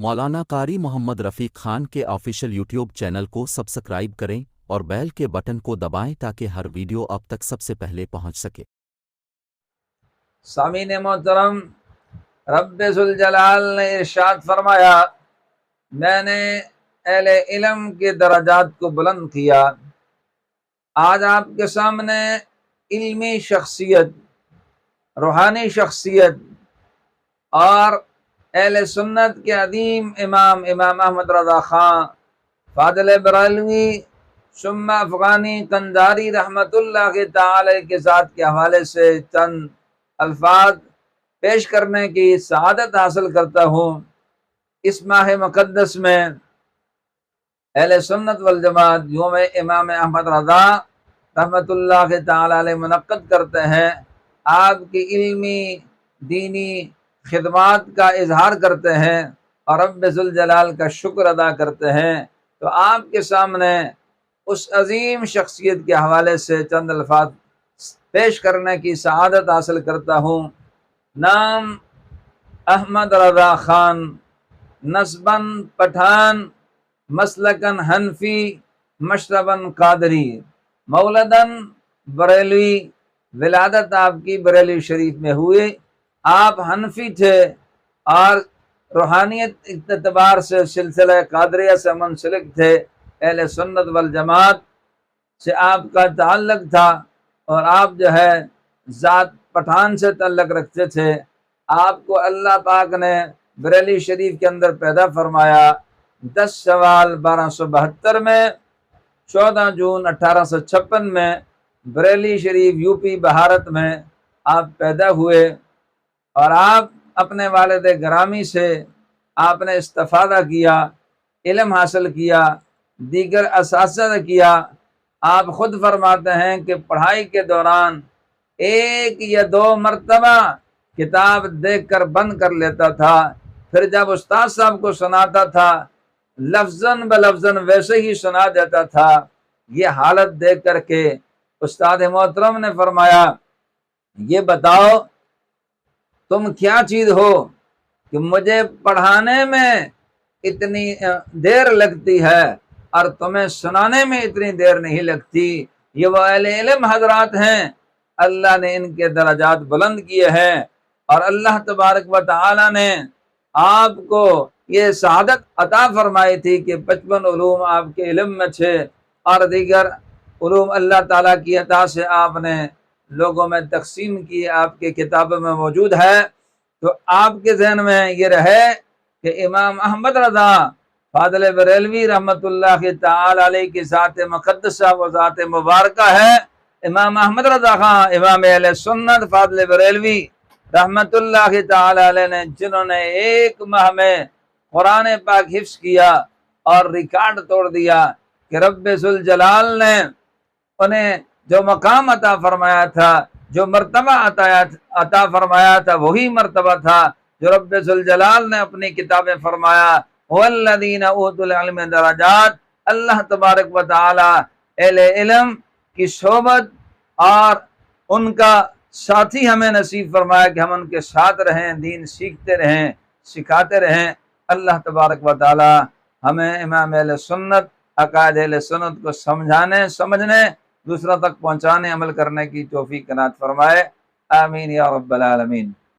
مولانا قاری محمد رفیق خان کے official YouTube channel کو subscribe کریں اور بیل کے بٹن کو دبائیں تاکہ ہر ویڈیو اب تک سب سے پہلے پہنچ سکے۔ سامعین محترم، رب ذوالجلال نے ارشاد فرمایا، میں نے اہل علم کے درجات کو بلند کیا۔ آج آپ کے سامنے علمی شخصیت، روحانی شخصیت اور اہل سنت کے عظیم امام احمد رضا خان فاضل بریلوی ثم افغانی قنداری رحمت اللہ تعالی کے ذات کے حوالے سے چند الفاظ پیش کرنے کی سعادت حاصل کرتا ہوں۔ اس ماہ مقدس میں اہل سنت والجماعت یوم امام احمد رضا رحمت اللہ تعالی علیہ منعقد کرتے ہیں۔ آپ کی علمی دینی خدمات کا اظہار کرتے ہیں اور رب ذوالجلال کا شکر ادا کرتے ہیں۔ تو آپ کے سامنے اس عظیم شخصیت کے حوالے سے چند الفاظ پیش کرنے کی سعادت حاصل کرتا ہوں۔ نام احمد رضا خان، نسباً پٹھان، مسلکن حنفی، مشرباً قادری، مولدن بریلوی، ولادت آپ کی بریلوی شریف میں ہوئی۔ آپ حنفی تھے اور روحانیت اعتبار سے سلسلہ قادریہ سے منسلک تھے۔ اہل سنت والجماعت سے آپ کا تعلق تھا اور آپ جو ہے ذات پٹھان سے تعلق رکھتے تھے۔ آپ کو اللہ پاک نے بریلی شریف کے اندر پیدا فرمایا 10 شوال 1272 میں، 14 جون 1856 میں بریلی شریف یو پی بھارت میں آپ پیدا ہوئے، اور آپ اپنے والد گرامی سے آپ نے استفادہ کیا، علم حاصل کیا، دیگر اساتذہ کیا۔ آپ خود فرماتے ہیں کہ پڑھائی کے دوران 1 یا 2 مرتبہ کتاب دیکھ کر بند کر لیتا تھا، پھر جب استاد صاحب کو سناتا تھا لفظاً بلفظاً ویسے ہی سنا دیتا تھا۔ یہ حالت دیکھ کر کے استاد محترم نے فرمایا، یہ بتاؤ تم کیا چیز ہو کہ مجھے پڑھانے میں اتنی دیر لگتی ہے اور تمہیں سنانے میں اتنی دیر نہیں لگتی؟ یہ وہ اہل علم حضرات ہیں، اللہ نے ان کے درجات بلند کیے ہیں، اور اللہ تبارک و تعالی نے آپ کو یہ سعادت عطا فرمائی تھی کہ 55 علوم آپ کے علم میں تھے، اور دیگر علوم اللہ تعالیٰ کی عطا سے آپ نے لوگوں میں تقسیم کی، آپ کے کتابوں میں موجود ہے۔ تو آپ کے ذہن میں یہ رہے کہ امام احمد رضا فاضل بریلوی رحمت اللہ تعالی علیہ کی ذات مقدسہ و ذات مبارکہ ہے۔ امام احمد رضا خان امام اہل سنت فاضل بریلوی رحمت اللہ تعالی علیہ نے جنہوں نے 1 ماہ میں قرآن پاک حفظ کیا اور ریکارڈ توڑ دیا کہ رب ذوالجلال نے انہیں جو مقام عطا فرمایا تھا، جو مرتبہ عطا فرمایا تھا، وہی مرتبہ تھا جو رب ذوالجلال نے اپنی کتابیں فرمایا وَالَّذِينَ أُوتُوا الْعِلْمَ دَرَجَاتٍ۔ اللہ تبارک و تعالی اہل علم کی صحبت اور ان کا ساتھی ہمیں نصیب فرمایا کہ ہم ان کے ساتھ رہیں، دین سیکھتے رہیں، سکھاتے رہیں۔ اللہ تبارک و تعالی ہمیں امام اہل سنت، عقائد اہل سنت کو سمجھنے دوسروں تک پہنچانے، عمل کرنے کی توفیق عنایت فرمائے۔ آمین یا رب العالمین۔